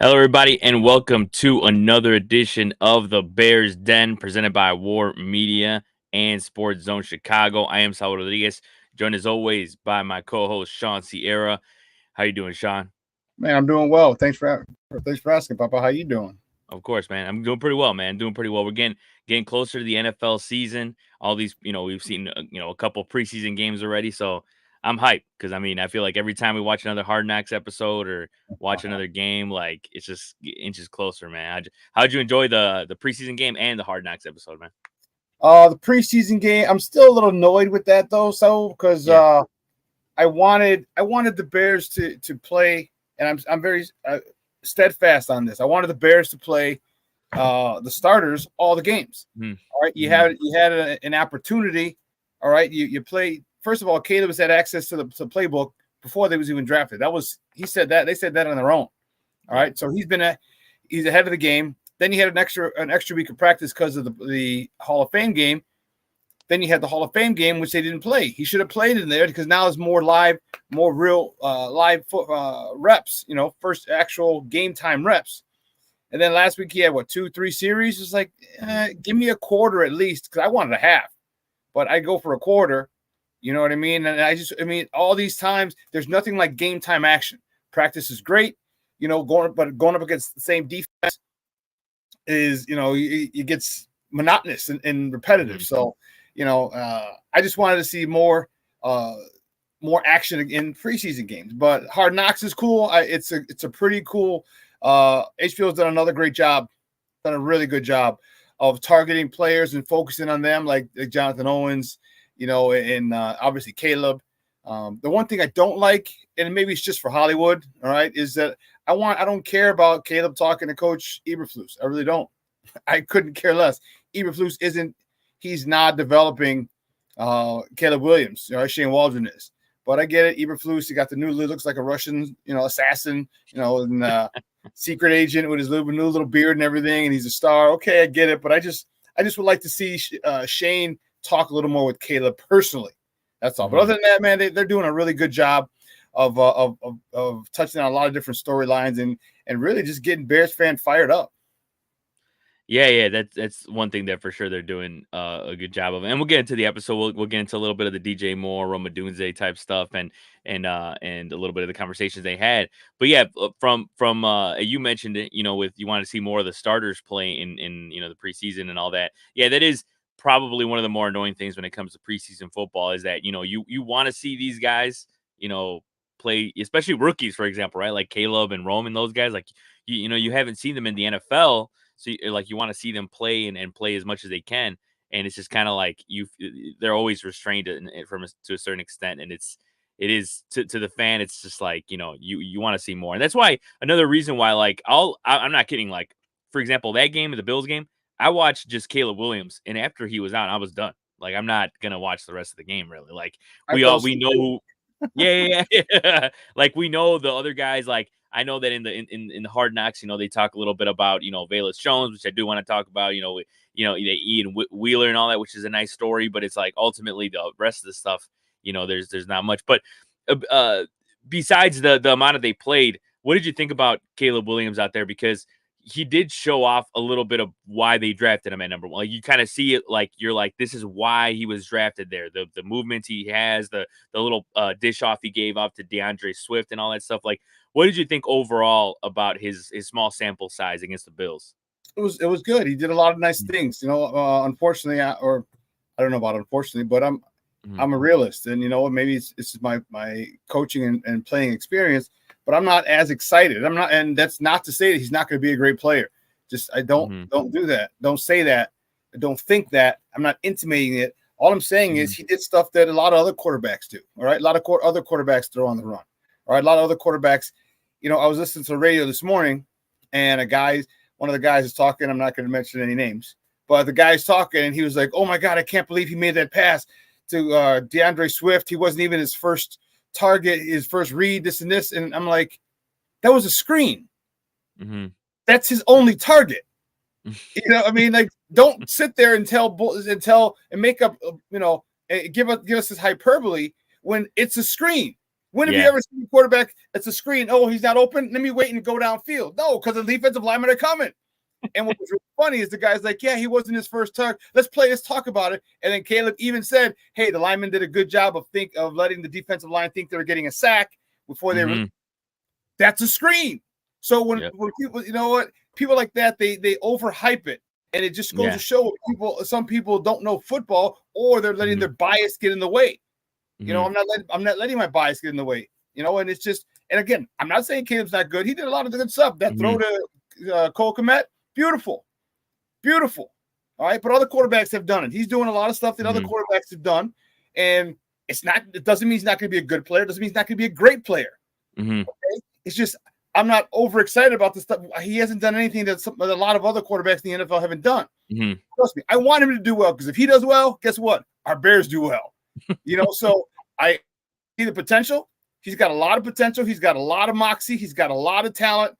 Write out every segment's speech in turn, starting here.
Hello, everybody, and welcome to another edition of the Bears Den, presented by WARR Media and Sports Zone Chicago. I am Saul Rodriguez, joined as always by my co-host Shawn Sierra. How you doing, Shawn? Man, I'm doing well. Thanks for asking, Papa. How you doing? Of course, man. I'm doing pretty well, man. Doing pretty well. We're getting closer to the NFL season. All these, we've seen a couple preseason games already, so I'm hyped because I feel like every time we watch another Hard Knocks episode or watch another game, like it's just inches closer, man. How'd you enjoy the preseason game and the Hard Knocks episode, man? The preseason game, I'm still a little annoyed with that though, because I wanted the Bears to play, and I'm very steadfast on this. I wanted the Bears to play the starters all the games. Mm-hmm. All right, you had an opportunity. All right, you played. First of all, Caleb has had access to the playbook before they was even drafted. He said that. They said that on their own. All right, so he's ahead of the game. Then you had an extra week of practice because of the Hall of Fame game. Then you had the Hall of Fame game, which they didn't play. He should have played in there because now it's more live, more real live reps. First actual game time reps. And then last week he had 2-3 series. It's like, give me a quarter at least, because I wanted a half, but I go for a quarter. You know what I mean? And all these times, there's nothing like game time action. Practice is great, going up against the same defense is, it gets monotonous and repetitive. So, I just wanted to see more action in preseason games. But Hard Knocks is cool. It's a pretty cool. HBO's done another great job, done a really good job of targeting players and focusing on them, like Jonathan Owens. And obviously Caleb. The one thing I don't like, and maybe it's just for Hollywood, all right, is that I don't care about Caleb talking to Coach Eberflus. I really don't. I couldn't care less. Eberflus he's not developing Caleb Williams, Shane Waldron is. But I get it. Eberflus, he got the new, looks like a Russian, assassin, and secret agent with his new little beard and everything, and he's a star. Okay, I get it. But I just would like to see Shane talk a little more with Caleb personally. That's all. But other than that, man, they're doing a really good job of touching on a lot of different storylines and really just getting Bears fan fired up. Yeah, that's one thing that for sure they're doing a good job of. And we'll get into the episode. We'll get into a little bit of the DJ Moore, Roma Dunze type stuff, and a little bit of the conversations they had. But yeah, from you mentioned it, with you want to see more of the starters play in the preseason and all that. Yeah, that is probably one of the more annoying things when it comes to preseason football is that, you want to see these guys, play, especially rookies, for example, right? Like Caleb and Rome and those guys, like, you haven't seen them in the NFL. So you want to see them play and play as much as they can. And it's just kind of like they're always restrained to a certain extent. And it is to the fan. It's just like, you want to see more. And that's why another reason why, like, I'm not kidding. Like, for example, that game, the Bills game, I watched just Caleb Williams, and after he was out, I was done. Like, I'm not gonna watch the rest of the game, really. Like, we know who. Yeah. Like, we know the other guys. Like, I know that in the Hard Knocks, they talk a little bit about Velus Jones, which I do want to talk about. Ian Wheeler and all that, which is a nice story. But it's like ultimately the rest of the stuff, there's not much. But besides the amount that they played, what did you think about Caleb Williams out there? Because he did show off a little bit of why they drafted him at number 1. Like, you kind of see it, like, you're like, this is why he was drafted there. The movement he has, the little dish off he gave up to DeAndre Swift and all that stuff. Like, what did you think overall about his small sample size against the Bills? It was good. He did a lot of nice things. Unfortunately, or I don't know about unfortunately, but I'm a realist, and maybe it's my coaching and playing experience. But I'm not as excited. I'm not, and that's not to say that he's not going to be a great player. Just don't do that. Don't say that. Don't think that. I'm not intimating it. All I'm saying is he did stuff that a lot of other quarterbacks do. All right, a lot of other quarterbacks throw on the run. All right, a lot of other quarterbacks. I was listening to the radio this morning, and one of the guys is talking. I'm not going to mention any names, but the guy's talking, and he was like, "Oh my God, I can't believe he made that pass to DeAndre Swift. He wasn't even his first target, his first read, this and this." And I'm like, that was a screen. That's his only target. Like, don't sit there and make up, give us this hyperbole when it's a screen. When have you ever seen a quarterback that's a screen? Oh, he's not open. Let me wait and go downfield. No, because the defensive linemen are coming. And what was really funny is the guy's like, yeah, he wasn't his first target. Let's talk about it. And then Caleb even said, hey, the lineman did a good job of letting the defensive line think they were getting a sack before they were. That's a screen. So when people, you know what, people like that, they overhype it. And it just goes to show some people don't know football, or they're letting their bias get in the way. You know, I'm not letting my bias get in the way. You know, and it's just, and again, I'm not saying Caleb's not good. He did a lot of good stuff. That throw to Cole Kmet, beautiful. All right, but other quarterbacks have done it. He's doing a lot of stuff that other quarterbacks have done, and it doesn't mean he's not going to be a good player. It doesn't mean he's not going to be a great player. Okay? It's just I'm not overexcited about this stuff. He hasn't done anything that a lot of other quarterbacks in the NFL haven't done. Trust me, I want him to do well, because if he does well, guess what? Our Bears do well. You know, so I see the potential. He's got a lot of potential. He's got a lot of moxie. He's got a lot of talent.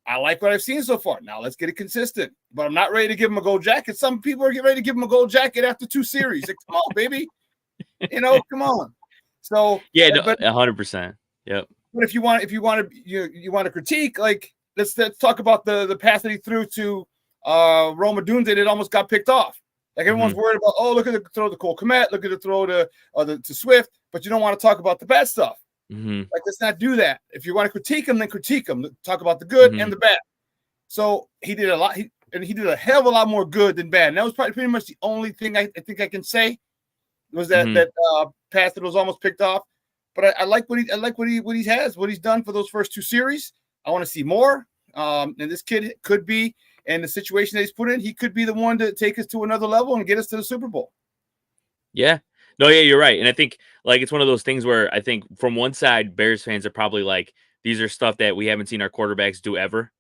I like what I've seen so far. Now let's get it consistent. But I'm not ready to give him a gold jacket. Some people are getting ready to give him a gold jacket after 2 series. Like, come on, baby. You know, come on. So 100%. Yep. But if you want to critique, like let's talk about the pass that he threw to Roma Dunze that almost got picked off. Like everyone's worried about, oh, look at the throw to Cole Kmet, look at the throw to Swift, but you don't want to talk about the bad stuff. Like, let's not do that. If you want to critique him, then critique him. Talk about the good and the bad. So he did a lot, and he did a hell of a lot more good than bad. And that was probably pretty much the only thing I think I can say was that pass that was almost picked off. But I like what he has, what he's done for those first 2 series. I want to see more. And this kid could be, in the situation that he's put in, he could be the one to take us to another level and get us to the Super Bowl. Yeah. No, yeah, you're right. And I think, like, it's one of those things where I think from one side, Bears fans are probably like, these are stuff that we haven't seen our quarterbacks do ever.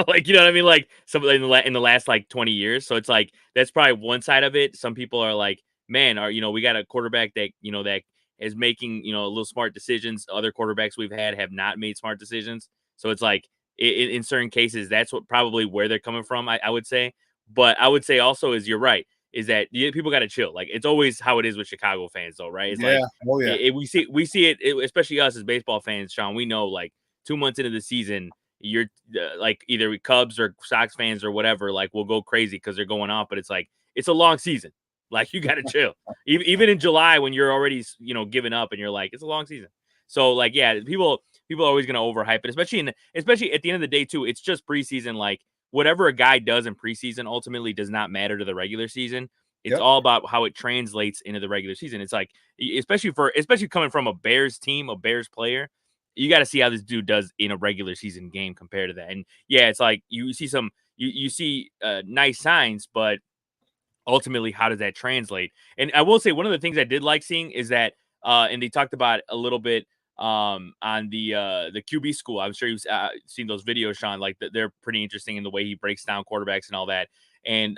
Like, you know what I mean? Like, some in the last like 20 years. So it's like, that's probably one side of it. Some people are like, man, we got a quarterback that, that is making, a little smart decisions. Other quarterbacks we've had have not made smart decisions. So it's like, in certain cases, that's probably where they're coming from, I would say. But I would say also you're right, is that people got to chill. Like, it's always how it is with Chicago fans, though, right? It's we see it, especially us as baseball fans, Sean. We know, like, 2 months into the season, you're like either Cubs or Sox fans or whatever, like, will go crazy because they're going off. But it's like, it's a long season. Like, you got to chill. Even in July, when you're already, giving up, and you're like, it's a long season. So, like, yeah, people are always going to overhype it, especially at the end of the day, too. It's just preseason. Like, whatever a guy does in preseason ultimately does not matter to the regular season. It's all about how it translates into the regular season. It's like, especially coming from a Bears team, a Bears player, you got to see how this dude does in a regular season game compared to that. And yeah, it's like you see you see nice signs, but ultimately, how does that translate? And I will say, one of the things I did like seeing is that, and they talked about a little bit on the QB school. I'm sure you've seen those videos, Sean. Like, they're pretty interesting in the way he breaks down quarterbacks and all that. And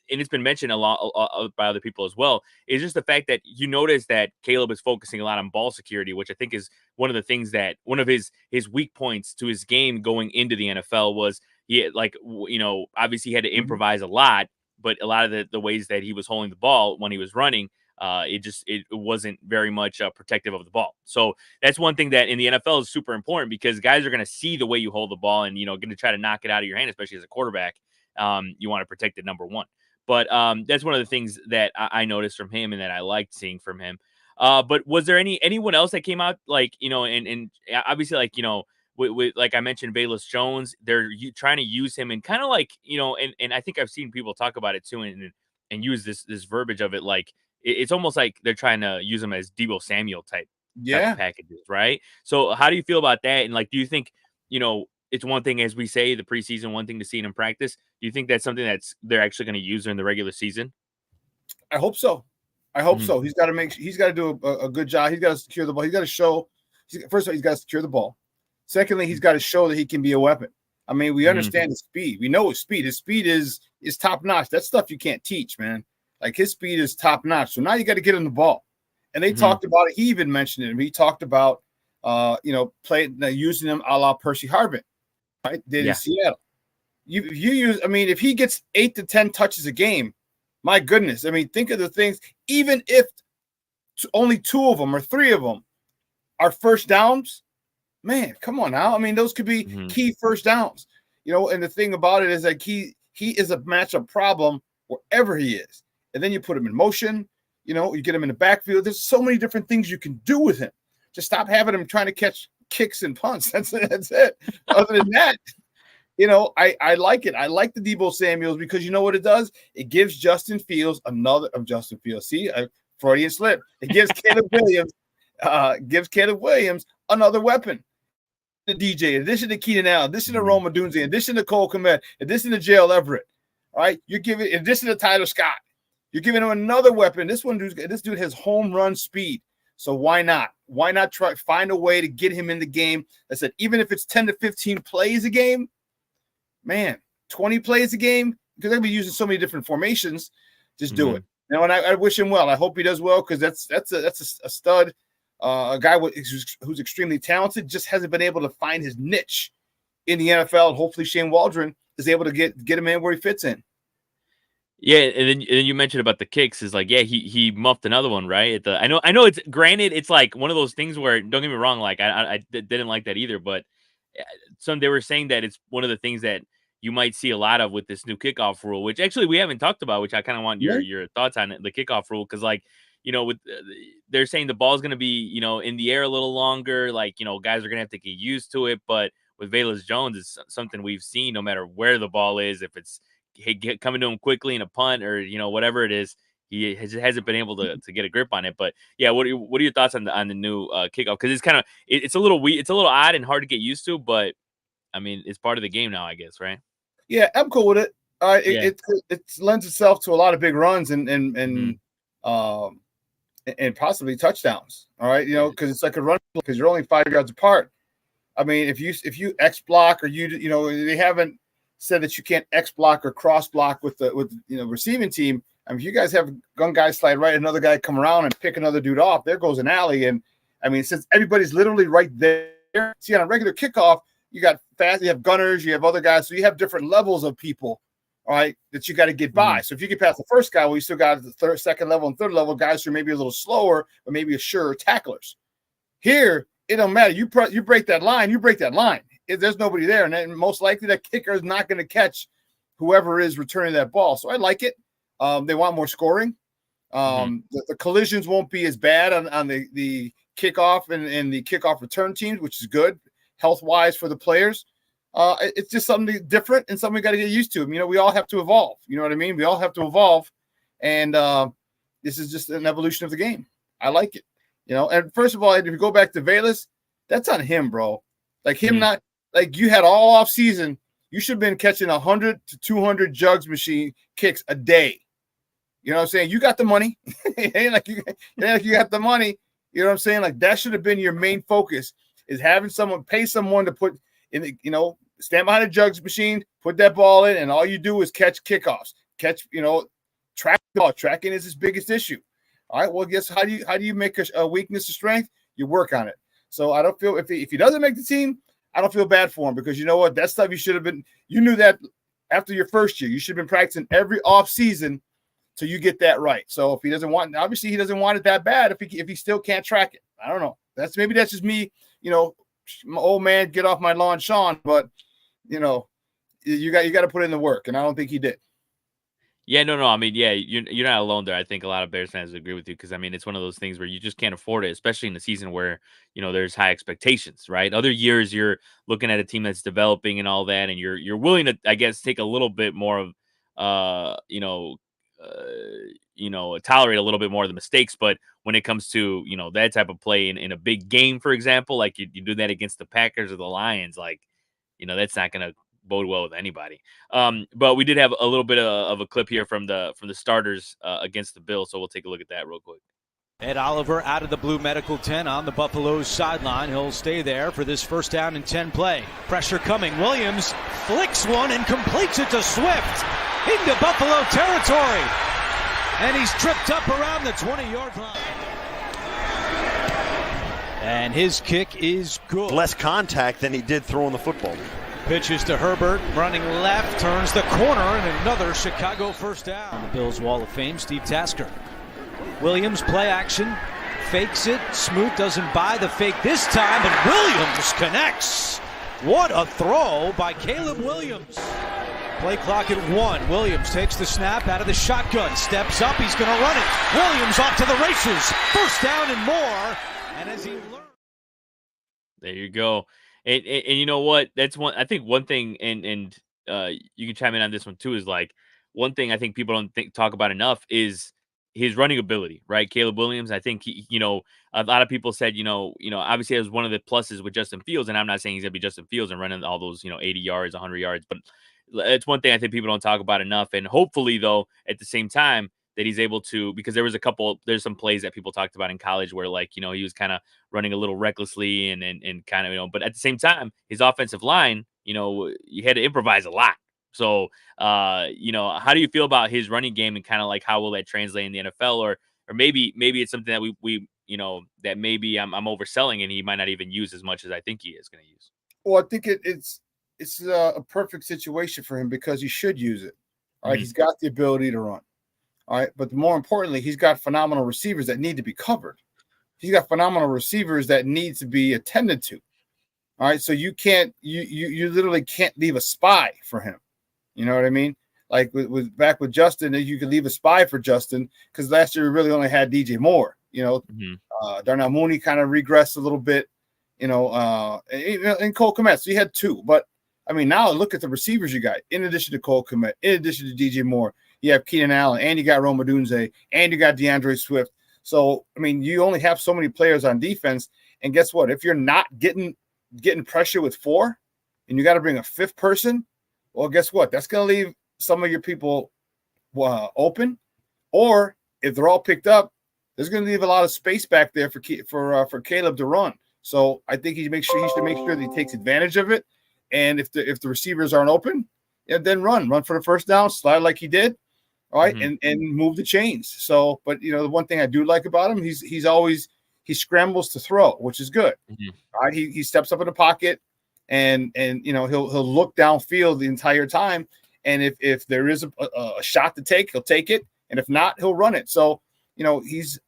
it's been mentioned a lot by other people as well. Is just the fact that you notice that Caleb is focusing a lot on ball security, which I think is one of the things that one of his weak points to his game going into the NFL was he, like, obviously he had to improvise a lot. But a lot of the ways that he was holding the ball when he was running, it wasn't very much protective of the ball. So that's one thing that in the NFL is super important, because guys are going to see the way you hold the ball and, going to try to knock it out of your hand, especially as a quarterback. You want to protect it, number one. But that's one of the things that I noticed from him and that I liked seeing from him. But was there anyone else that came out, like, and obviously, like, with like I mentioned, Velus Jones, they're trying to use him and kind of like, and I think I've seen people talk about it too, and use this verbiage of it. Like, it's almost like they're trying to use him as Deebo Samuel type packages, right? So how do you feel about that? And, like, do you think, it's one thing, as we say, the preseason, one thing to see it in practice. Do you think that's something they're actually going to use during the regular season? I hope so. So. He's got to do a good job. He's got to secure the ball. He's got to show. First of all, he's got to secure the ball. Secondly, he's got to show that he can be a weapon. I mean, we understand his speed. We know his speed. His speed is top notch. That's stuff you can't teach, man. Like, his speed is top notch. So now you got to get him the ball. And they talked about it. He even mentioned it. He talked about, using him a la Percy Harvin, right? Did in Seattle. If he gets 8 to 10 touches a game, my goodness. I mean, think of the things. Even if only 2 of them or 3 of them our first downs, man, come on now. I mean, those could be key first downs, and the thing about it is like he is a matchup problem wherever he is. And then you put him in motion, you get him in the backfield. There's so many different things you can do with him. Just stop having him trying to catch kicks and punts. That's it. Other than that, I like it. I like the Deebo Samuels because you know what it does? It gives Justin Fields See, Freudian slip. It gives Caleb Williams another weapon. The DJ, in addition to Keenan Allen, in addition to Rome Odunze, in addition to Cole Kmet, in addition to Gerald Everett. All right, you're giving, in addition to Tyler Scott, you're giving him another weapon. This dude has home run speed. So why not? Why not find a way to get him in the game? I said, even if it's 10 to 15 plays a game, man, 20 plays a game, because they're gonna be using so many different formations. Just do it. And I wish him well. I hope he does well because that's a stud, a guy who's extremely talented. Just hasn't been able to find his niche in the NFL. And hopefully, Shane Waldron is able to get him in where he fits in. Yeah, and then you mentioned about the kicks is like, yeah, he muffed another one, right? I know it's granted, it's like one of those things where, don't get me wrong, like I didn't like that either, but they were saying that it's one of the things that you might see a lot of with this new kickoff rule, which actually we haven't talked about, which I kind of want your thoughts on it, the kickoff rule, because like, with they're saying the ball's gonna be, in the air a little longer, like, guys are gonna have to get used to it, but with Velus Jones, it's something we've seen no matter where the ball is, if it's coming to him quickly in a punt or whatever it is, he hasn't been able to get a grip on it. But yeah, what are your thoughts on the new kickoff? Because it's kind of it's a little weird, it's a little odd and hard to get used to, but I mean it's part of the game now, I guess, right? Yeah, I'm cool with it. It lends itself to a lot of big runs and possibly touchdowns. All right, because it's like a run because you're only 5 yards apart. I mean, if you X block or they haven't said that you can't X block or cross block with the receiving team. I mean, if you guys have one guy slide right, another guy come around and pick another dude off, there goes an alley. And I mean, since everybody's literally right there, see on a regular kickoff, you have gunners, you have other guys, so you have different levels of people, all right, that you got to get by. So if you get past the first guy, well, you still got the second level and third level guys who are maybe a little slower, but maybe sure tacklers. Here, it don't matter. You break that line, If there's nobody there, and then most likely that kicker is not going to catch whoever is returning that ball. So I like it. They want more scoring. The collisions won't be as bad on the kickoff and the kickoff return teams, which is good health-wise for the players. It's just something different and something we got to get used to. We all have to evolve. You know what I mean? We all have to evolve, and this is just an evolution of the game. I like it. And first of all, if you go back to Velus, that's on him, bro. Like him not. Like you had all off season, you should have been catching 100 to 200 jugs machine kicks a day. You know what I'm saying? You got the money. It ain't like you got the money. You know what I'm saying? Like that should have been your main focus, is having someone pay someone to put in the, stand behind a jugs machine, put that ball in, and all you do is catch kickoffs. Track the ball. Tracking is his biggest issue. All right. Well, guess how do you make a weakness a strength? You work on it. So I don't feel if he doesn't make the team, I don't feel bad for him, because you know what? That stuff you knew that after your first year. You should have been practicing every off season till you get that right. So if he doesn't want it that bad, if he still can't track it. I don't know. That's just me, my old man, get off my lawn, Sean, but you got to put in the work, and I don't think he did. Yeah, no. I mean, yeah, you're not alone there. I think a lot of Bears fans would agree with you, because I mean, it's one of those things where you just can't afford it, especially in the season where there's high expectations, right? Other years you're looking at a team that's developing and all that, and you're willing to, I guess, take a little bit more of, tolerate a little bit more of the mistakes. But when it comes to that type of play in a big game, for example, like you do that against the Packers or the Lions, like that's not gonna bode well with anybody. But we did have a little bit of a clip here from the starters against the Bills, so we'll take a look at that real quick. Ed Oliver out of the blue medical tent on the Buffaloes sideline. He'll stay there for this 1st down and 10 play. Pressure coming. Williams flicks one and completes it to Swift into Buffalo territory. And he's tripped up around the 20-yard line. And his kick is good. Less contact than he did throwing the football. Pitches to Herbert, running left, turns the corner, and another Chicago 1st down. On the Bills Wall of Fame, Steve Tasker. Williams, play action, fakes it. Smoot doesn't buy the fake this time, and Williams connects. What a throw by Caleb Williams. Play clock at 1. Williams takes the snap out of the shotgun, steps up, he's going to run it. Williams off to the races. First down and more. And as he learned. There you go. And you know what? That's one. I think one thing, and you can chime in on this one too. Is like one thing I think people don't talk about enough is his running ability, right? Caleb Williams. I think a lot of people said, obviously it was one of the pluses with Justin Fields, and I'm not saying he's gonna be Justin Fields and running all those 80 yards, 100 yards, but it's one thing I think people don't talk about enough. And hopefully, though, at the same time, that he's able to, because there's some plays that people talked about in college where he was kind of running a little recklessly and kind of, but at the same time, his offensive line, you had to improvise a lot. So, how do you feel about his running game and kind of like how will that translate in the NFL, or maybe it's something that we that maybe I'm overselling and he might not even use as much as I think he is going to use. Well, I think it's a perfect situation for him because he should use it. All right. He's got the ability to run. All right. But more importantly, he's got phenomenal receivers that need to be covered. He's got phenomenal receivers that need to be attended to. All right. So you literally can't leave a spy for him. You know what I mean? Like back with Justin, you could leave a spy for Justin because last year we really only had DJ Moore. Darnell Mooney kind of regressed a little bit, and Cole Kmet. So you had 2, but I mean, now look at the receivers you got. In addition to Cole Kmet, in addition to DJ Moore, you have Keenan Allen, and you got Rome Odunze, and you got DeAndre Swift. So I mean, you only have so many players on defense, and guess what? If you're not getting pressure with 4, and you got to bring a 5th person, well, guess what? That's going to leave some of your people open, or if they're all picked up, there's going to leave a lot of space back there for Caleb to run. So I think he should make sure that he takes advantage of it. And if the receivers aren't open, then run for the first down, slide like he did, all right, and move the chains. So, but the one thing I do like about him, he scrambles to throw, which is good. All right, he steps up in the pocket, and he'll look downfield the entire time. And if there is a shot to take, he'll take it, and if not, he'll run it. So he's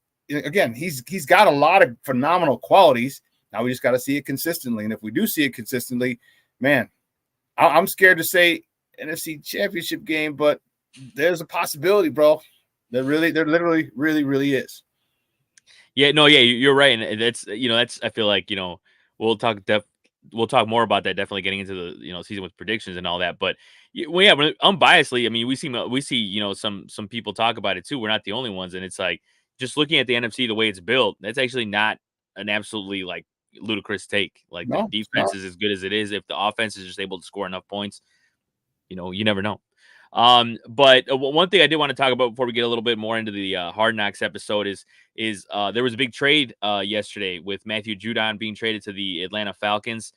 got a lot of phenomenal qualities. Now we just got to see it consistently, and if we do see it consistently, man, I'm scared to say NFC Championship game, but there's a possibility, bro. There literally really is. Yeah, no, yeah, you're right, and that's I feel like we'll talk more about that definitely getting into the season with predictions and all that. But but unbiasedly, I mean, we see some people talk about it too. We're not the only ones, and it's like just looking at the NFC the way it's built, that's actually not an absolutely like ludicrous take. Like the defense is as good as it is. If the offense is just able to score enough points, you never know. But one thing I did want to talk about before we get a little bit more into the Hard Knocks episode is there was a big trade yesterday with Matthew Judon being traded to the Atlanta Falcons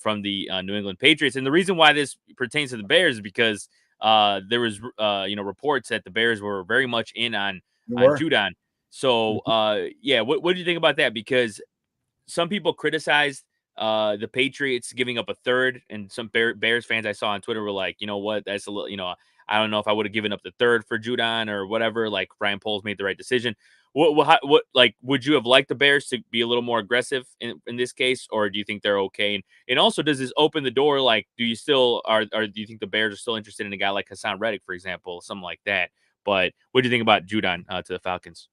from the New England Patriots. And the reason why this pertains to the Bears is because there was reports that the Bears were very much in on Judon. So what do you think about that? Because some people criticized the Patriots giving up a third, and some Bears fans I saw on Twitter were like, you know what, that's a little, I don't know if I would have given up the third for Judon or whatever. Like Ryan Poles made the right decision. What like would you have liked the Bears to be a little more aggressive in this case, or do you think they're okay? And also, does this open the door? Like, do you still do you think the Bears are still interested in a guy like Hassan Reddick, for example, something like that? But what do you think about Judon to the Falcons?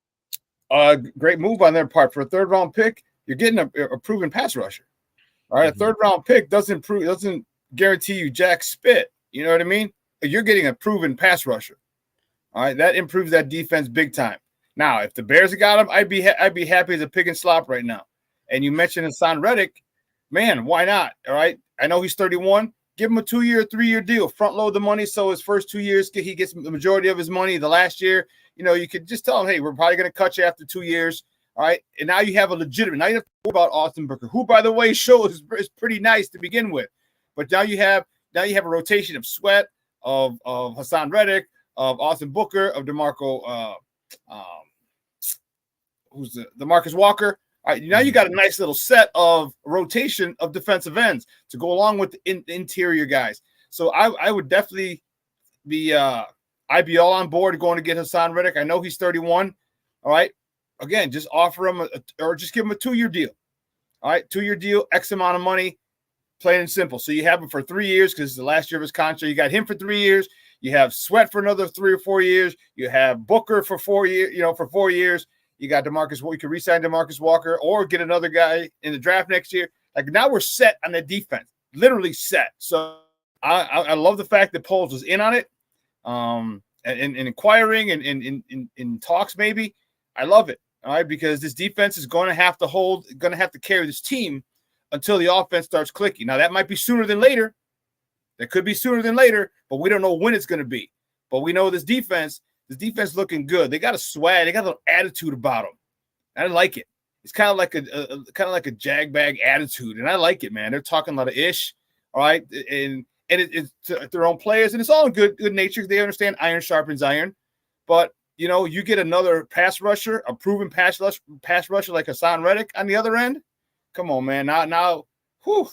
Great move on their part for a 3rd round pick. You're getting a proven pass rusher. All right, a 3rd round pick doesn't guarantee you jack spit. You know what I mean? You're getting a proven pass rusher. All right, that improves that defense big time. Now, if the Bears had got him, I'd be happy as a pig and slop right now. And you mentioned Hassan Reddick, man, why not? All right, I know he's 31. Give him a 2-year, 3-year deal. Front load the money so his first 2 years he gets the majority of his money. The last year, you could just tell him, hey, we're probably going to cut you after 2 years. All right, and now you have a legitimate. Now you have to worry about Austin Booker, who, by the way, is pretty nice to begin with. But now you have a rotation of Sweat, of Hassan Reddick, of Austin Booker, of DeMarco, who's the Marcus Walker. All right, now you got a nice little set of rotation of defensive ends to go along with the interior guys. So I would definitely be I'd be all on board going to get Hassan Reddick. I know he's 31. All right. again, just offer him or just give him a 2-year deal. All right, 2-year deal, X amount of money, plain and simple. So you have him for 3 years because the last year of his contract. You got him for 3 years. You have Sweat for another 3 or 4 years. You have Booker for 4 years. For 4 years. You got DeMarcus. You can re-sign DeMarcus Walker or get another guy in the draft next year. Like now we're set on the defense, literally set. So I love the fact that Poles was in on it, and inquiring and in talks maybe. I love it. All right, because this defense is going to have to carry this team until the offense starts clicking. Now that might be sooner than later. That could be sooner than later, but we don't know when it's going to be. But we know this defense looking good. They got a swag. They got a little attitude about them. I like it. It's kind of like a jagbag attitude, and I like it, man. They're talking a lot of ish, all right, and it's their own players, and it's all in good nature. They understand iron sharpens iron, but you get another pass rusher, a proven pass rusher like Hassan Reddick on the other end. Come on, man. Now, whew,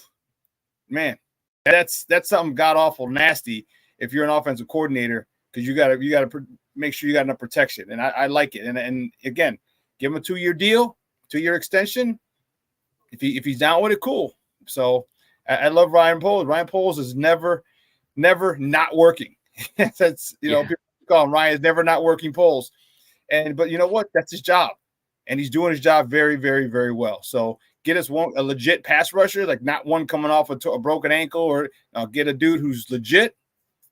man, that's something god awful nasty if you're an offensive coordinator, because you got to make sure you got enough protection, and I like it. And again, give him a 2-year deal. 2-year extension. If he's down with it, cool. So I love Ryan Poles. Ryan Poles is never not working. That's people call him Ryan's never not working Poles. But you know what? That's his job, and he's doing his job very, very, very well. So get us a legit pass rusher, like not one coming off a broken ankle, or get a dude who's legit.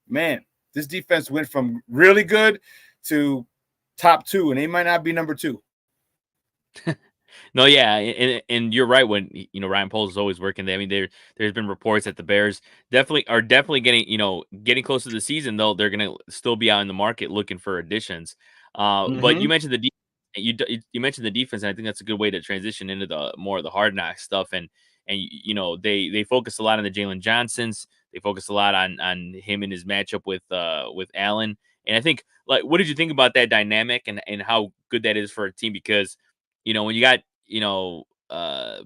Man, this defense went from really good to top 2, and they might not be number 2. No, yeah, and you're right. When Ryan Poles is always working. I mean, there's been reports that the Bears definitely getting close to the season, though they're gonna still be out in the market looking for additions. But you mentioned you mentioned the defense, and I think that's a good way to transition into the more of the hard knock stuff. And they focus a lot on the Jalen Johnsons. They focus a lot on him and his matchup with Allen. And I think, like, what did you think about that dynamic and how good that is for a team? Because when you got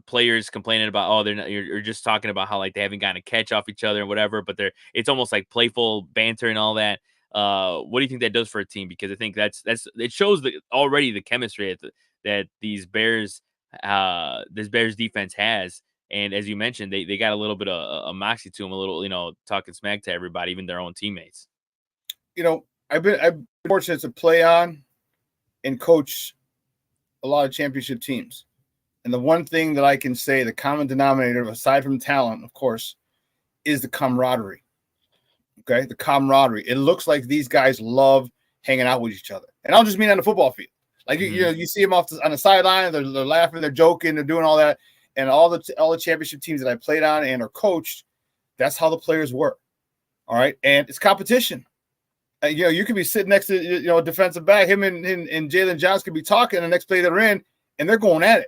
players complaining about, you're just talking about how like they haven't gotten a catch off each other and whatever, but it's almost like playful banter and all that. What do you think that does for a team? Because I think it shows already the chemistry that this Bears defense has. And as you mentioned, they got a little bit of a moxie to them, a little, talking smack to everybody, even their own teammates. I've been fortunate to play on and coach a lot of championship teams. And the one thing that I can say, the common denominator, aside from talent, of course, is the camaraderie. Okay? The camaraderie. It looks like these guys love hanging out with each other. And I don't just mean on the football field. Like, you see them on the sideline, they're laughing, they're joking, they're doing all that. And all the championship teams that I played on and are coached, that's how the players work. All right? And it's competition. You could be sitting next to a defensive back. Him and Jalen Johnson could be talking. The next play they're in, and they're going at it.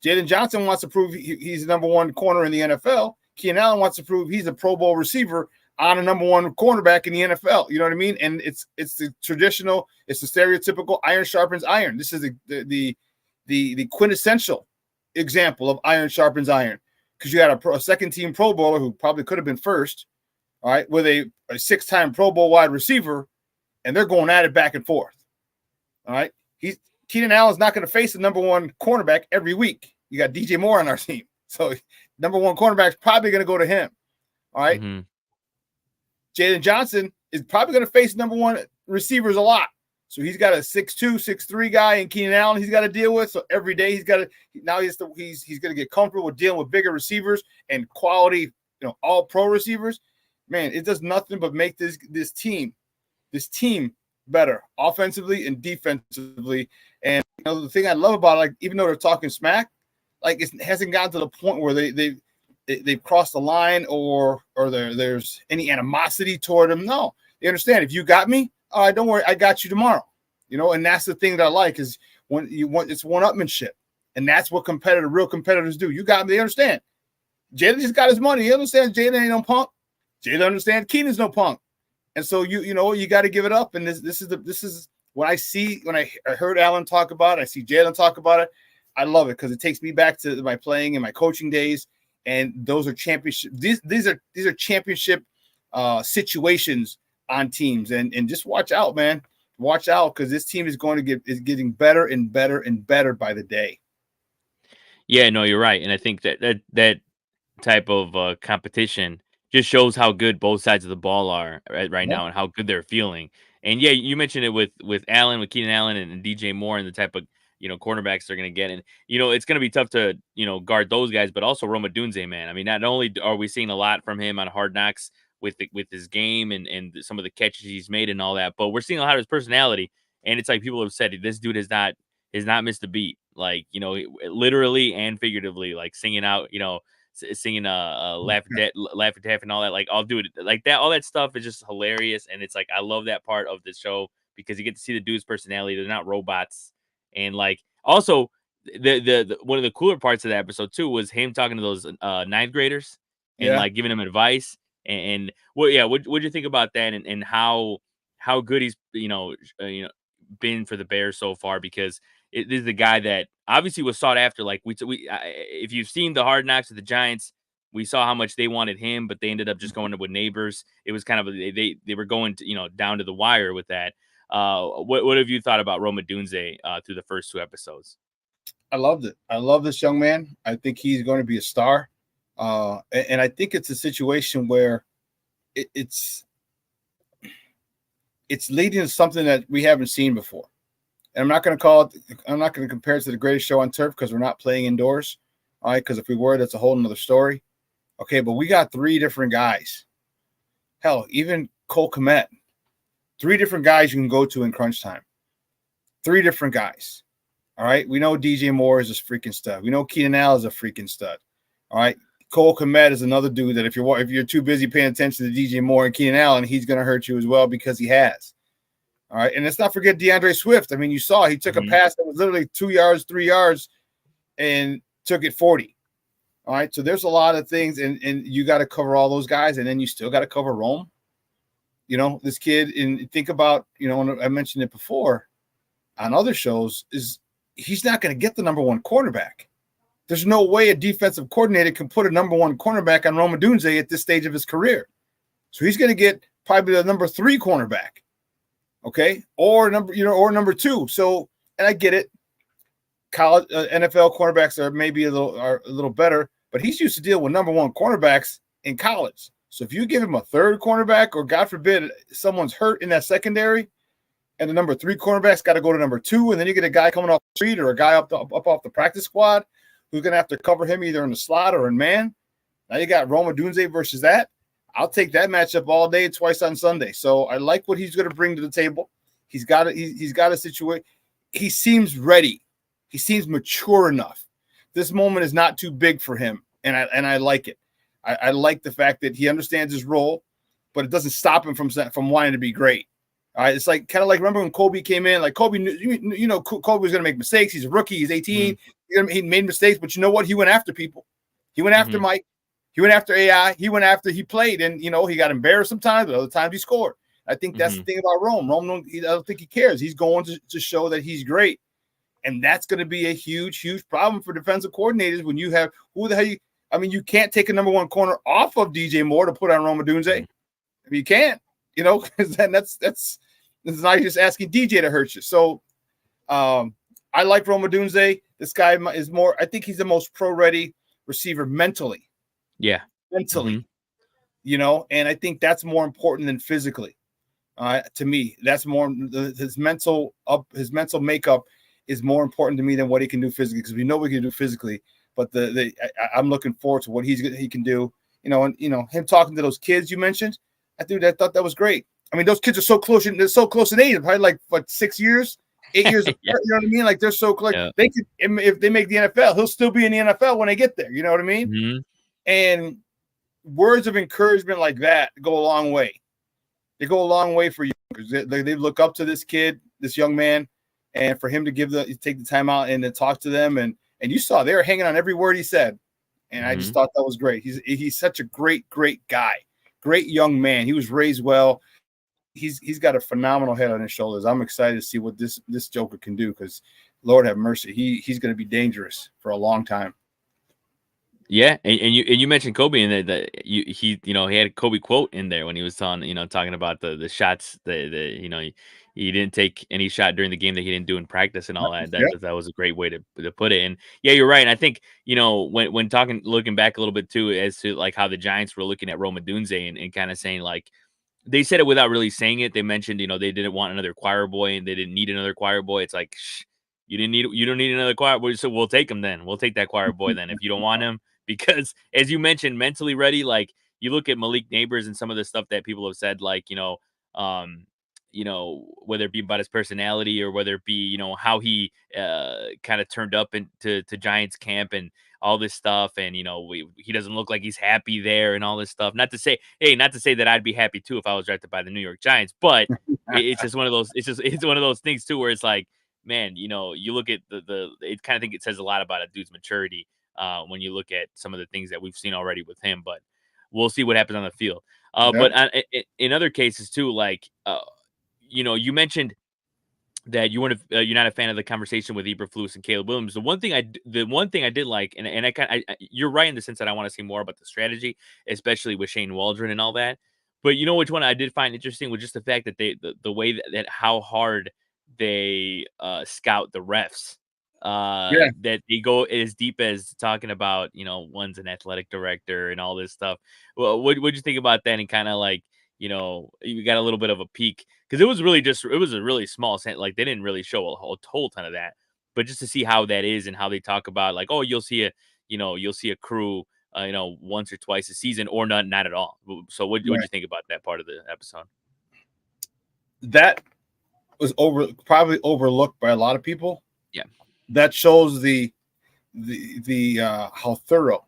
Jalen Johnson wants to prove he's the number 1 corner in the NFL. Keenan Allen wants to prove he's a Pro Bowl receiver on a number 1 cornerback in the NFL. You know what I mean? And it's the traditional, it's the stereotypical iron sharpens iron. This is the quintessential example of iron sharpens iron, because you had a second-team Pro Bowler who probably could have been first. All right, with a 6-time Pro Bowl wide receiver, and they're going at it back and forth. All right, Keenan Allen's not going to face the number 1 cornerback every week. You got DJ Moore on our team, so number 1 cornerback is probably going to go to him. All right, Jalen Johnson is probably going to face number 1 receivers a lot, so he's got a 6'2", 6'3" guy in Keenan Allen he's got to deal with. So every day he's going to get comfortable with dealing with bigger receivers and quality, all pro receivers. Man, it does nothing but make this team better offensively and defensively. And the thing I love about it, like, even though they're talking smack, like, it hasn't gotten to the point where they've crossed the line or there's any animosity toward them. No, they understand. If you got me, all right, don't worry, I got you tomorrow. And that's the thing that I like, is when it's one-upmanship, and that's what real competitors do. You got me, they understand. Jalen just got his money. He understands Jalen ain't no punk. Jalen understands Keenan's no punk. And so you got to give it up. And this is what I see when I heard Allen talk about it. I see Jalen talk about it. I love it because it takes me back to my playing and my coaching days. And those are championship. These are championship situations on teams. And just watch out, man. watch out because this team is getting better and better and better by the day. Yeah, no, you're right, and I think that type of competition just shows how good both sides of the ball are right Yeah. now and how good they're feeling. And yeah, you mentioned it with Allen, with Keenan Allen and DJ Moore and the type of cornerbacks they're going to get. And it's going to be tough to guard those guys, but also Roma Dunze, man. I mean, not only are we seeing a lot from him on Hard Knocks with his game and some of the catches he's made and all that, but we're seeing a lot of his personality. And it's like people have said, this dude has not missed a beat, like literally and figuratively, like singing out, singing laugh at death and all that. Like, I'll do it like that. All that stuff is just hilarious, and it's like I love that part of the show because you get to see the dude's personality. They're not robots, and like also the one of the cooler parts of the episode too was him talking to those ninth graders and like giving them advice. And well, yeah, what'd you think about that and how good he's been for the Bears so far? Because this is the guy that obviously was sought after. Like if you've seen the Hard Knocks of the Giants, we saw how much they wanted him, but they ended up just going with neighbors. It was kind of they were going to down to the wire with that. What have you thought about Roma Dunze through the first 2 episodes? I loved it. I love this young man. I think he's going to be a star. And I think it's a situation where it's leading to something that we haven't seen before. And I'm not going to compare it to the greatest show on turf because we're not playing indoors. All right. Because if we were, that's a whole nother story. Okay. But we got 3 different guys. Hell, even Cole Kmet, 3 different guys you can go to in crunch time. 3 different guys. All right. We know DJ Moore is a freaking stud. We know Keenan Allen is a freaking stud. All right. Cole Kmet is another dude that if you're too busy paying attention to DJ Moore and Keenan Allen, he's going to hurt you as well because he has. All right. And let's not forget DeAndre Swift. I mean, you saw he took a pass that was literally 2 yards, 3 yards and took it 40. All right. So there's a lot of things and you got to cover all those guys. And then you still got to cover Rome. This kid, and think about, I mentioned it before on other shows, is he's not going to get the number 1 cornerback. There's no way a defensive coordinator can put a number 1 cornerback on Roma Dunze at this stage of his career. So he's going to get probably the number 3 cornerback. Okay. Or number 2. So, and I get it. College NFL cornerbacks are maybe a little better, but he's used to deal with number 1 cornerbacks in college. So if you give him a 3rd cornerback, or God forbid someone's hurt in that secondary, and the number 3 cornerback's got to go to number 2, and then you get a guy coming off the street or a guy up off the practice squad who's going to have to cover him either in the slot or in man. Now you got Roma Dunze versus that. I'll take that matchup all day, twice on Sunday. So I like what he's going to bring to the table. He's got a situation. He seems ready. He seems mature enough. This moment is not too big for him, and I like it. I like the fact that he understands his role, but it doesn't stop him from wanting to be great. All right, it's like kind of like remember when Kobe came in. Like Kobe, Kobe was going to make mistakes. He's a rookie. He's 18. He made mistakes, but you know what? He went after people. He went after Mike. He went after AI. He played, and he got embarrassed sometimes, but other times he scored. I think that's the thing about Rome. I don't think he cares. He's going to show that he's great, and that's going to be a huge, huge problem for defensive coordinators when you have you can't take a number 1 corner off of DJ Moore to put on Roma Dunze. You can't, because then that's not just asking DJ to hurt you. So I like Roma Dunze. This guy is more. I think he's the most pro-ready receiver mentally. Yeah, mentally. And I think that's more important than physically. To me, that's more his mental makeup is more important to me than what he can do physically, because we know what he can do physically. But I'm looking forward to what he can do. Him talking to those kids you mentioned. I thought that was great. I mean, those kids are so close. They're so close in age. Probably like 6 years, 8 years. Yeah. You know what I mean? Like they're so close. Yeah. They could, if they make the NFL, he'll still be in the NFL when they get there. You know what I mean? And words of encouragement like that go a long way. They go a long way for you. They look up to this kid, this young man, and for him to take the time out and to talk to them, and you saw they were hanging on every word he said, and I just thought that was great. He's such a great guy, great young man. He was raised well. He's got a phenomenal head on his shoulders. I'm excited to see what this Joker can do, because Lord have mercy, he's going to be dangerous for a long time. Yeah, and you mentioned Kobe in there, he had a Kobe quote in there when he was talking about the shots, the he didn't take any shot during the game that he didn't do in practice and all that. Yeah. That was a great way to put it. And yeah, you're right. And I think, when looking back a little bit too, as to like how the Giants were looking at Roma Dunze and kind of saying like, they said it without really saying it. They mentioned, they didn't want another choir boy and they didn't need another choir boy. It's like, you don't need another choir boy. So we'll take him then. We'll take that choir boy then if you don't want him, because as you mentioned, mentally ready. Like you look at Malik Neighbors and some of the stuff that people have said, like, um, whether it be about his personality or whether it be, how he kind of turned up into Giants camp and all this stuff. And, he doesn't look like he's happy there and all this stuff. Not to say that I'd be happy too if I was drafted by the New York Giants, but it's just one of those, it's one of those things too, where it's like, man, you look at it kind of think it says a lot about a dude's maturity when you look at some of the things that we've seen already with him, but we'll see what happens on the field. But in other cases too, like, you mentioned that you're not a fan of the conversation with Eberflus and Caleb Williams. The one thing I did like, and you're right in the sense that I want to see more about the strategy, especially with Shane Waldron and all that. But which one I did find interesting was just the fact that the way that how hard they scout the refs. That they go as deep as talking about, one's an athletic director and all this stuff. Well, what'd you think about that? And kind of like, you got a little bit of a peek, because it was a really small set. Like they didn't really show a whole ton of that, but just to see how that is and how they talk about like, oh, you'll see a crew, once or twice a season or not at all. So what'd you think about that part of the episode? That was probably overlooked by a lot of people. Yeah. That shows the how thorough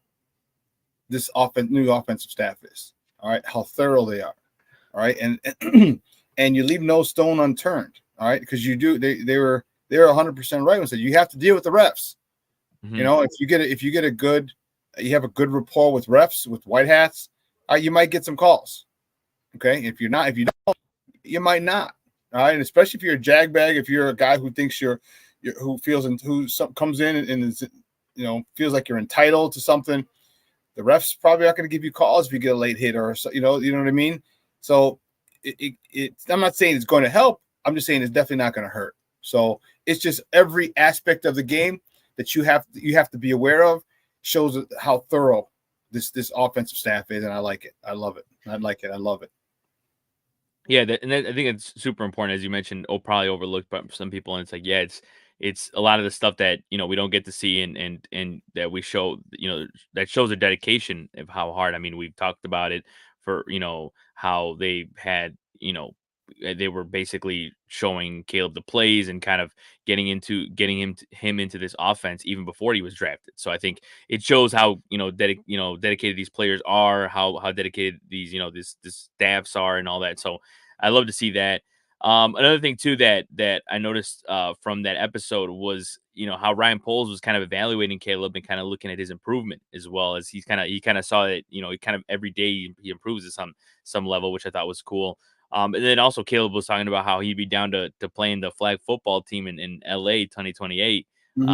this new offensive staff is. All right, how thorough they are. All right, and and you leave no stone unturned. All right, because you do. They were 100% right when said you have to deal with the refs. Mm-hmm. If you have a good rapport with refs, with white hats, you might get some calls. Okay, if you don't, you might not. All right, and especially if you're a jagbag, if you're a guy who thinks comes in and is, feels like you're entitled to something, the refs probably aren't going to give you calls if you get a late hit or so, you know what I mean? So I'm not saying it's going to help. I'm just saying it's definitely not going to hurt. So it's just every aspect of the game that you have to be aware of shows how thorough this offensive staff is, and I like it. I love it. I like it. I love it. Yeah, I think it's super important, as you mentioned. Probably overlooked by some people, and it's like, yeah, it's a lot of the stuff that we don't get to see, and that we show, that shows a dedication of how hard. I mean, we've talked about it for how they had they were basically showing Caleb the plays and kind of getting him into this offense even before he was drafted. So I think it shows how dedicated these players are, how dedicated these this staffs are, and all that. So I love to see that. Another thing too that I noticed from that episode was how Ryan Poles was kind of evaluating Caleb and kind of looking at his improvement, as well as he kind of saw that he kind of every day he improves at some level, which I thought was cool. And then also Caleb was talking about how he'd be down to playing the flag football team in LA 2028, which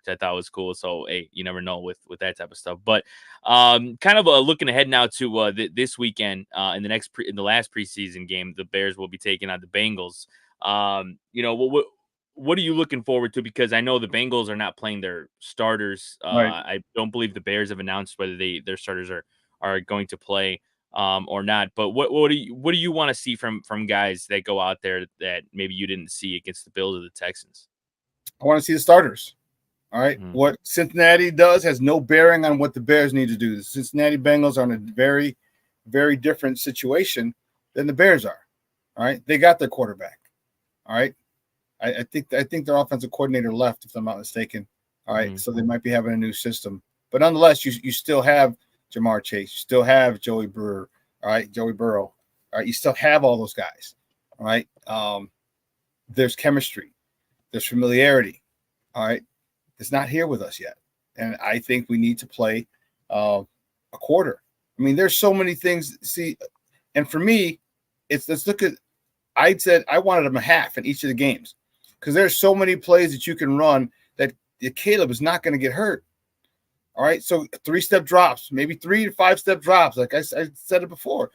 I thought was cool. So hey, you never know with that type of stuff. But kind of looking ahead now to this weekend in the last preseason game, the Bears will be taking on the Bengals. What are you looking forward to? Because I know the Bengals are not playing their starters. Right. I don't believe the Bears have announced whether their starters are going to play or not. But what do you want to see from guys that go out there that maybe you didn't see against the Bills or the Texans? I want to see the starters. All right. Mm-hmm. What Cincinnati does has no bearing on what the Bears need to do. The Cincinnati Bengals are in a very, very different situation than the Bears are. All right. They got their quarterback. All right. I think their offensive coordinator left, if I'm not mistaken. All right. Mm-hmm. So they might be having a new system. But nonetheless, you still have Jamar Chase. You still have Joey Burrow. All right. All right. You still have all those guys. All right. There's chemistry. There's familiarity. All right. It's not here with us yet. And I think we need to play a quarter. I mean, there's so many things. See, and for me, let's look at, I said I wanted them a half in each of the games because there's so many plays that you can run that Caleb is not going to get hurt. All right. So 3-step drops, maybe 3 to 5-step drops. Like I said it before,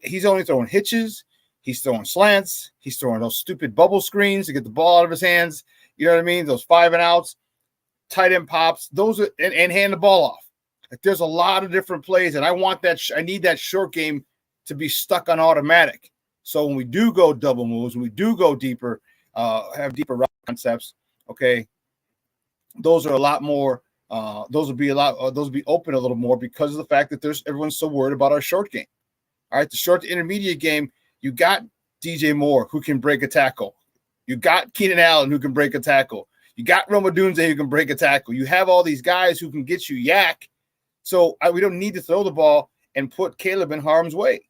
he's only throwing hitches. He's throwing slants. He's throwing those stupid bubble screens to get the ball out of his hands. You know what I mean? Those 5 and outs, tight end pops, those are, and hand the ball off. Like, there's a lot of different plays, and I want that. I need that short game to be stuck on automatic. So when we do go double moves, when we do go deeper, have deeper route concepts, okay, those are a lot more. Those will be open a little more because of the fact that everyone's so worried about our short game. All right, the short to intermediate game, you got DJ Moore who can break a tackle. You got Keenan Allen who can break a tackle. You got Roma Dunze who can break a tackle. You have all these guys who can get you yak. So we don't need to throw the ball and put Caleb in harm's way.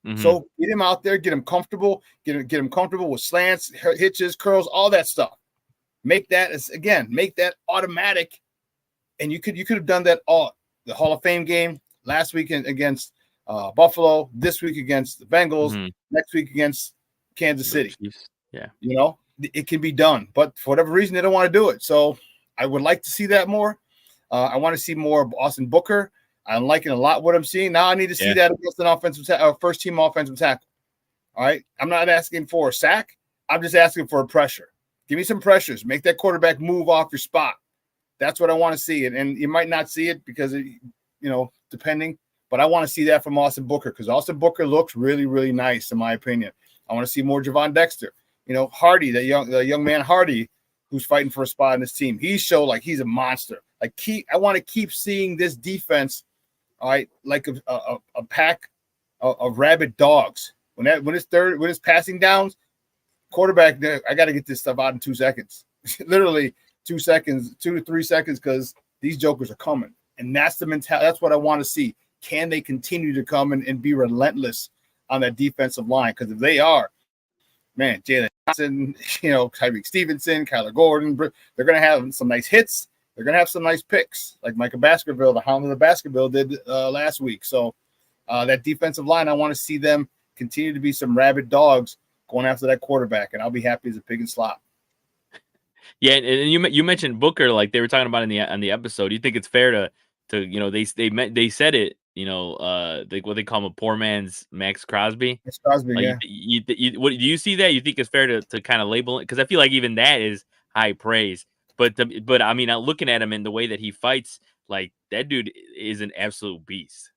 Mm-hmm. So get him out there, get him comfortable, get him comfortable with slants, hitches, curls, all that stuff. Make that automatic. And you could have done that all the Hall of Fame game last weekend against Buffalo, this week against the Bengals, next week against Kansas City. Yeah, you know, it can be done, but for whatever reason they don't want to do it. So I would like to see that more. I want to see more of Austin Booker. I'm liking a lot what I'm seeing now. I need to see that against an offensive first team offensive tackle. All right, I'm not asking for a sack. I'm just asking for a pressure. Give me some pressures. Make that quarterback move off your spot. That's what I want to see. And you might not see it because, depending. But I want to see that from Austin Booker because Austin Booker looks really, really nice, in my opinion. I want to see more Gervon Dexter. Hardy, the young man Hardy, who's fighting for a spot in this team. He showed like he's a monster. I want to keep seeing this defense, all right, like a pack of rabid dogs. When it's passing downs, quarterback, I got to get this stuff out in 2 seconds. Literally 2 seconds, 2 to 3 seconds, because these jokers are coming. And that's the mentality. That's what I want to see. Can they continue to come and be relentless on that defensive line? Because if they are, man, Jalen Johnson, Tyreek Stevenson, Kyler Gordon, they're going to have some nice hits. They're going to have some nice picks, like Micah Baskerville, the Hound of the Baskerville did last week. So that defensive line, I want to see them continue to be some rabid dogs going after that quarterback, and I'll be happy as a pig in slop. Yeah, and you mentioned Booker, like they were talking about on the episode. You think it's fair to they said it, what they call him, a poor man's Max Crosby. Max Crosby, like, yeah. What do you see that? You think it's fair to kind of label it? Because I feel like even that is high praise. But I mean, looking at him and the way that he fights, like that dude is an absolute beast.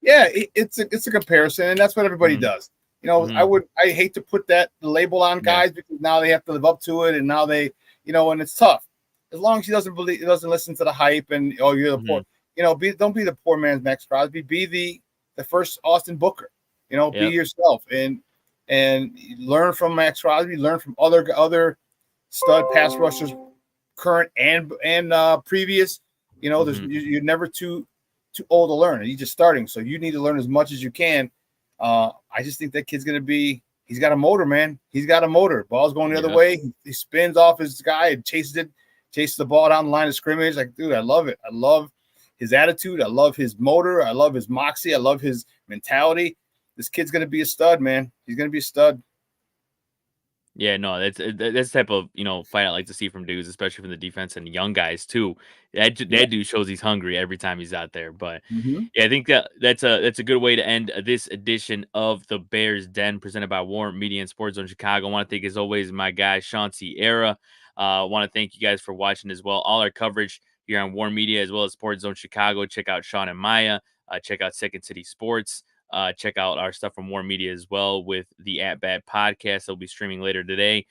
Yeah, it's a comparison, and that's what everybody does. I hate to put that label on guys because now they have to live up to it, and now they, and it's tough. As long as he doesn't listen to the hype and you're the poor, don't be the poor man's Max Crosby. Be the first Austin Booker. Be yourself and learn from Max Crosby. Learn from other stud pass rushers, current and previous. You're never too old to learn. He's just starting, so you need to learn as much as you can. I just think that kid's gonna be. He's got a motor, man. He's got a motor. Ball's going the other way. He spins off his guy and chases the ball down the line of scrimmage. Like, dude, I love it. I love his attitude. I love his motor. I love his moxie. I love his mentality. This kid's gonna be a stud, man. He's gonna be a stud. Yeah, no, that's the type of fight I like to see from dudes, especially from the defense and young guys too. That dude shows he's hungry every time he's out there. But yeah, I think that's a good way to end this edition of the Bears Den presented by WARR Media and Sports Zone Chicago. I want to thank, as always, my guy Shawn Sierra. I want to thank you guys for watching as well. All our coverage here on WARR Media as well as Sports Zone Chicago. Check out Sean and Maya. Check out Second City Sports. Check out our stuff from WARR Media as well with the At Bat podcast. They'll be streaming later today.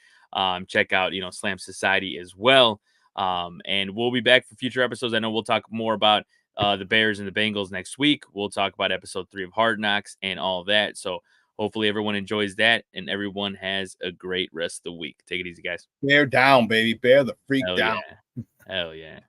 Check out, Slam Society as well. And we'll be back for future episodes. I know we'll talk more about the Bears and the Bengals next week. We'll talk about episode 3 of Hard Knocks and all of that. So hopefully everyone enjoys that and everyone has a great rest of the week. Take it easy, guys. Bear down, baby. Bear the freak Hell down. Yeah. Hell yeah.